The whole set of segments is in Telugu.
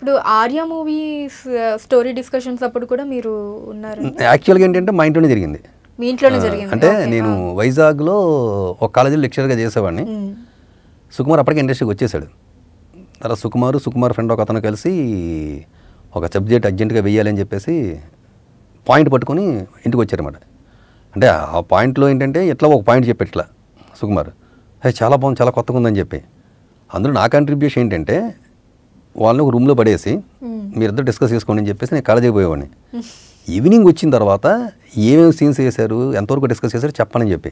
ఇప్పుడు ఆర్య మూవీస్ స్టోరీ డిస్కషన్స్ అప్పుడు కూడా మీరు ఉన్నారు? యాక్చువల్గా ఏంటంటే మా ఇంట్లోనే జరిగింది. మీ ఇంట్లోనే జరిగింది? అంటే నేను వైజాగ్లో ఒక కాలేజీలో లెక్చరర్గా చేసేవాడిని. సుకుమార్ అప్పటికే ఇండస్ట్రీకి వచ్చేసాడు. తర్వాత సుకుమార్ ఫ్రెండ్ ఒక అతను కలిసి ఒక సబ్జెక్ట్ అర్జెంటుగా వెయ్యాలని చెప్పేసి పాయింట్ పట్టుకొని ఇంటికి వచ్చారన్నమాట. అంటే ఆ పాయింట్లో ఏంటంటే ఇట్లా ఒక పాయింట్ చెప్పాడు ఇట్లా సుకుమార్, అది చాలా బాగుంది, చాలా కొత్తగా ఉందని చెప్పి. అందులో నా కంట్రిబ్యూషన్ ఏంటంటే వాళ్ళని ఒక రూమ్లో పడేసి మీరిద్దరు డిస్కస్ చేసుకోండి అని చెప్పేసి నేను కాలేజీకి పోయేవాడిని. ఈవినింగ్ వచ్చిన తర్వాత ఏమేమి సీన్స్ వేశారు, ఎంతవరకు డిస్కస్ చేశారు చెప్పాలని చెప్పి.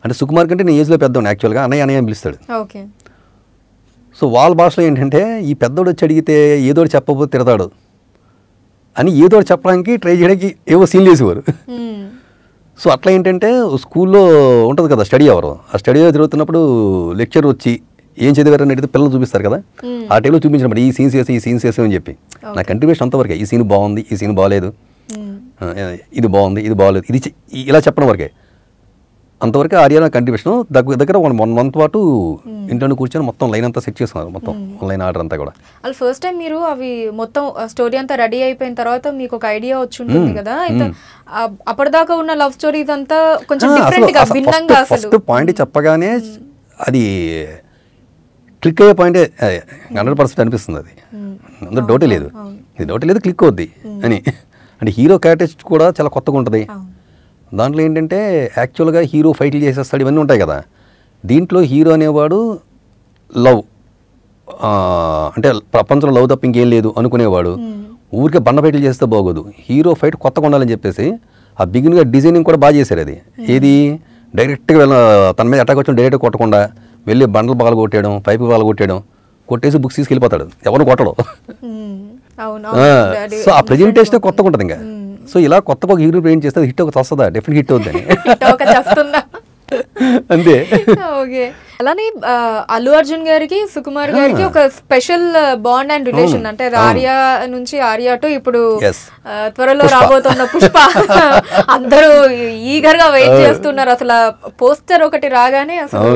అంటే సుకుమార్ కంటే నేను ఏజ్లో పెద్దవాడిని, యాక్చువల్గా అన్నయ్య అని పిలుస్తాడు. సో వాళ్ళ భాషలో ఏంటంటే ఈ పెద్దోడు వచ్చి అడిగితే ఏదో చెప్పకపోతే తిడతాడు అని ఏదో చెప్పడానికి ట్రై చేయడానికి ఏవో సీన్లు వేసేవారు. సో అట్లా ఏంటంటే స్కూల్లో ఉంటుంది కదా స్టడీ అవర్, ఆ స్టడీ అవర్ జరుగుతున్నప్పుడు లెక్చర్ వచ్చి ఏం చదివారని అడిగితే పిల్లలు చూపిస్తారు కదా, ఆ టైంలో చూపించినప్పుడు ఈ సీన్స్ వేసి అని చెప్పి నా కంట్రిబ్యూషన్ అంతవరకే. ఈ సీన్ బాగుంది, ఈ సీన్ బాగాలేదు, ఇది బాగుంది, ఇది బాగాలేదు, ఇది ఇలా చెప్పడం వరకే. అంతవరకు ఆర్య నా కంట్రిబ్యూషన్. దగ్గర 1 month పాటు ఇంట్లోనే కూర్చొని మొత్తం లైన్ అంతా సెట్ చేసుకున్నారు, మొత్తం లైన్ ఆర్డర్ అంతా కూడా. అసలు ఫస్ట్ టైం మీరు అవి మొత్తం స్టోరీ అంతా రెడీ అయిపోయిన తర్వాత మీకు ఒక ఐడియా వచ్చి ఉంటుంది కదా, అయితే అప్పటిదాకా ఉన్న లవ్ స్టోరీస్ అంతా కొంచెం డిఫరెంట్ గా భిన్నంగా ఫస్ట్ పాయింట్ చెప్పగానే అది క్లిక్ అయ్యే పాయింటే 100% అనిపిస్తుంది. అది అందులో డౌటే లేదు, ఇది డౌటే లేదు, క్లిక్ అవుద్ది అని. అంటే హీరో క్యారెక్టర్ కూడా చాలా కొత్తగా ఉంటుంది. దాంట్లో ఏంటంటే యాక్చువల్గా హీరో ఫైట్లు చేసేస్తాడు, ఇవన్నీ ఉంటాయి కదా. దీంట్లో హీరో అనేవాడు లవ్, అంటే ప్రపంచంలో లవ్ తప్ప ఇంకేం లేదు అనుకునేవాడు. ఊరికే బండ ఫైట్లు చేస్తే బాగోదు, హీరో ఫైట్ కొత్తగా ఉండాలని చెప్పేసి ఆ బిగిన్గా డిజైనింగ్ కూడా బాగా చేశారు. అది ఏది డైరెక్ట్గా తన మీద అటాక్ వచ్చి డైరెక్ట్గా కొట్టకుండా వెళ్ళి బండలు బాగా కొట్టేయడం, పైపు బాగా కొట్టేయడం, కొట్టేసి బుక్స్ తీసుకెళ్ళిపోతాడు, ఎవరు కొట్టడం. సో ఆ ప్రెజెంటేషన్ కొత్తగా ఉంటుంది ఇంకా. సో ఇలా కొత్తగా ఒక హీరో ప్రెజెంట్ చేస్తే హిట్ ఒక వస్తుందా, డెఫినెట్ హిట్ అవుతుంది అంతే. ఓకే. అలానే అల్లు అర్జున్ గారికి సుకుమార్ గారికి ఒక స్పెషల్ బాండ్ అండ్ రిలేషన్. అంటే ఆర్య నుంచి ఆర్య టు ఇప్పుడు త్వరలో రాబోతున్న పుష్ప, అందరూ ఈగర్ గా వెయిట్ చేస్తున్నారు. అసలు పోస్టర్ ఒకటి రాగానే అసలు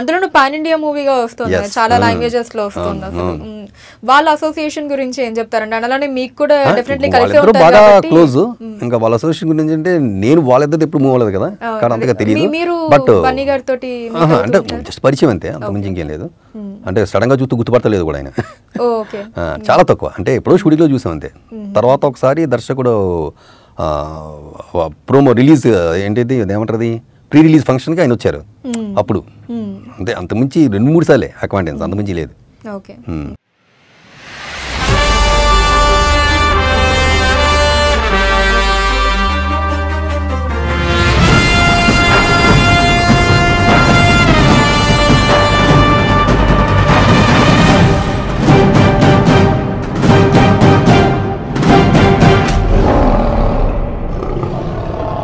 అందులోనూ పాన్ ఇండియా మూవీగా వస్తుంది, చాలా లాంగ్వేజెస్ లో వస్తుంది. అసలు వాళ్ళ అసోసియేషన్ గురించి ఏం చెప్తారండి? అలానే మీకు కూడా డెఫినెట్లీ కలిసి బాగా క్లోజ్. ఇంకా వాళ్ళ అసోసియేషన్ గురించి అంటే నేను వాళ్ళిద్దరు ఎప్పుడు మూవ్ అవ్వలేదు కదా, అంతగా తెలియదు. బట్ అంటే జస్ట్ పరిచయం అంతే, అంత మించి ఇంకేం లేదు. అంటే సడన్ గా చూస్తూ గుర్తుపడతలేదు కూడా ఆయన, చాలా తక్కువ. అంటే ఎప్పుడో షూటింగ్లో చూసాం అంతే. తర్వాత ఒకసారి దర్శకుడు ప్రోమో రిలీజ్ ఏంటిది ఏమంటారు, ప్రీ రిలీజ్ ఫంక్షన్కి ఆయన వచ్చారు అప్పుడు. అంతే, అంతకుమించి 2-3 సార్లే అక్వాంటెన్స్, అంతకుమించి లేదు.